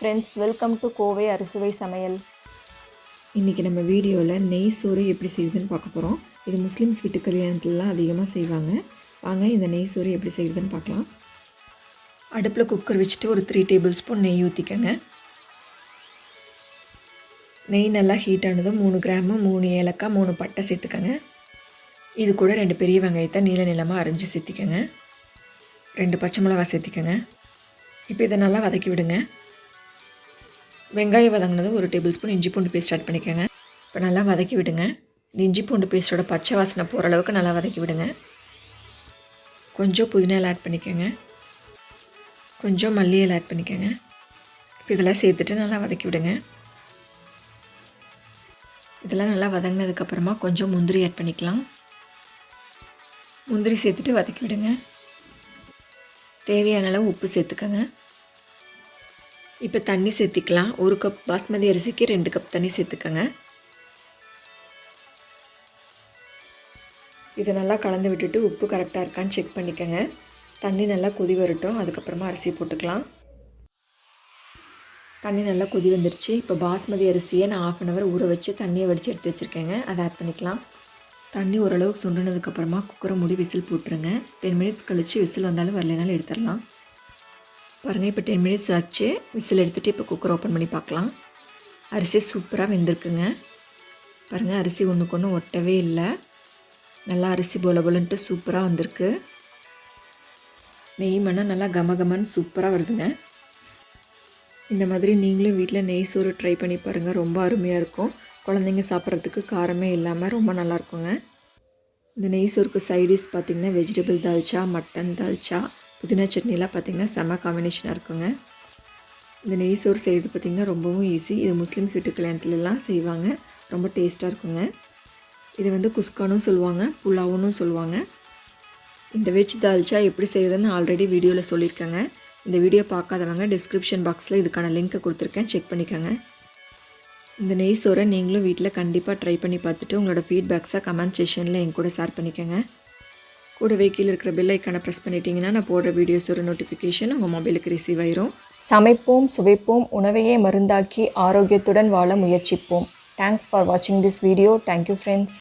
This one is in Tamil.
ஃப்ரெண்ட்ஸ், வெல்கம் டு கோவை அறுசுவை சமையல். இன்றைக்கி நம்ம வீடியோவில் நெய் சோறு எப்படி செய்யுதுன்னு பார்க்க போகிறோம். இது முஸ்லீம்ஸ் வீட்டு கல்யாணத்துலலாம் அதிகமாக செய்வாங்க. வாங்க இந்த நெய் சோறு எப்படி செய்யுதுன்னு பார்க்கலாம். அடுப்பில் குக்கர் வச்சுட்டு ஒரு 3 டேபிள் ஸ்பூன் நெய் ஊற்றிக்கங்க. நெய் நல்லா ஹீட் ஆனதும் 3 கிராம்பு, 3 ஏலக்காய், 3 பட்டை சேர்த்துக்கங்க. இது கூட 2 பெரிய வெங்காயத்தை நீள நீளமாக அரைஞ்சி சேர்த்திக்கங்க. 2 பச்சை மிளகா சேர்த்திக்கங்க. இப்போ இதை நல்லா வதக்கி விடுங்க. வெங்காயம் வதங்கினது 1 டேபிள் ஸ்பூன் இஞ்சி பூண்டு பேஸ்ட் ஆட் பண்ணிக்கோங்க. இப்போ நல்லா வதக்கி விடுங்க. இந்த இஞ்சி பூண்டு பேஸ்ட்டோட பச்சை வாசனை போகிற அளவுக்கு நல்லா வதக்கி விடுங்க. கொஞ்சம் புதினா ஆட் பண்ணிக்கோங்க. கொஞ்சம் மல்லி ஆட் பண்ணிக்கோங்க. இப்போ இதெல்லாம் சேர்த்துட்டு நல்லா வதக்கி விடுங்க. இதெல்லாம் நல்லா வதங்கினதுக்கப்புறமா கொஞ்சம் முந்திரி ஆட் பண்ணிக்கலாம். முந்திரி சேர்த்துட்டு வதக்கி விடுங்க. தேவையான அளவு உப்பு சேர்த்துக்கோங்க. இப்போ தண்ணி சேர்த்திக்கலாம். 1 கப் பாஸ்மதி அரிசிக்கு 2 கப் தண்ணி சேர்த்துக்கங்க. இதை நல்லா கலந்து விட்டுட்டு உப்பு கரெக்டாக இருக்கான்னு செக் பண்ணிக்கோங்க. தண்ணி நல்லா கொதி வரட்டும், அதுக்கப்புறமா அரிசி போட்டுக்கலாம். தண்ணி நல்லா கொதி வந்துருச்சு. இப்போ பாஸ்மதி அரிசியை நான் 1/2 hour ஊற வச்சு தண்ணியை வடித்து எடுத்து வச்சுருக்கேங்க. அதை ஆட் பண்ணிக்கலாம். தண்ணி ஓரளவுக்கு சுண்டினதுக்கப்புறமா குக்கரை மூடி விசில் போட்டுருங்க. 10 minutes கழித்து விசில் வந்தாலும் வரலைனாலும் எடுத்துடலாம். பாருங்கள், இப்போ 10 minutes ஆச்சு. விசில் எடுத்துகிட்டு இப்போ குக்கர் ஓப்பன் பண்ணி பார்க்கலாம். அரிசி சூப்பராக வெந்திருக்குங்க. பாருங்கள், அரிசி ஒன்றுக்கு ஒன்று ஒட்டவே இல்லை. நல்லா அரிசி போல போலன்ட்டு சூப்பராக வந்திருக்கு. நெய் மணம் நல்லா கமகமன்னு சூப்பராக வருதுங்க. இந்த மாதிரி நீங்களும் வீட்டில் நெய் சோறு ட்ரை பண்ணி பாருங்கள். ரொம்ப அருமையாக இருக்கும். குழந்தைங்க சாப்பிட்றதுக்கு காரமே இல்லாமல் ரொம்ப நல்லாயிருக்குங்க. இந்த நெய் சோறுக்கு சைடிஷ் பார்த்திங்கன்னா வெஜிடபிள் தால்ச்சா, மட்டன் தால்ச்சா, புதினா சட்னிலாம் பார்த்திங்கன்னா செம்ம காம்பினேஷனாக இருக்குங்க. இந்த நெய் சோறு செய்கிறது பார்த்திங்கன்னா ரொம்பவும் ஈஸி. இது முஸ்லீம்ஸ் வீட்டு கல்யாணத்துலலாம் செய்வாங்க. ரொம்ப டேஸ்ட்டாக இருக்குங்க. இது குஸ்கான்னு சொல்லுவாங்க, புலாவுன்னு சொல்லுவாங்க. இந்த வெஜ் தால்ச்சா எப்படி செய்யுதுன்னு ஆல்ரெடி வீடியோவில் சொல்லியிருக்கேங்க. இந்த வீடியோ பார்க்காதவங்க டிஸ்கிரிப்ஷன் பாக்ஸில் இதுக்கான லிங்க்கை கொடுத்துருக்கேன், செக் பண்ணிக்கோங்க. இந்த நெய் சோறை நீங்களும் வீட்டில் கண்டிப்பாக ட்ரை பண்ணி பார்த்துட்டு உங்களோட ஃபீட்பேக்ஸை கமெண்ட் செக்ஷனில் என் கூட ஷேர் பண்ணிக்கோங்க. கூடவே கீழே இருக்கிற பெல் ஐக்கானை ப்ரெஸ் பண்ணிட்டீங்கன்னா நான் போடுற வீடியோஸோட நோட்டிஃபிகேஷன் உங்கள் மொபைலுக்கு ரிசீவ் ஆயிரும். சமைப்போம், சுவைப்போம், உணவையே மருந்தாக்கி ஆரோக்கியத்துடன் வாழ முயற்சிப்போம். தேங்க்ஸ் ஃபார் வாட்சிங் திஸ் வீடியோ. Thank you friends.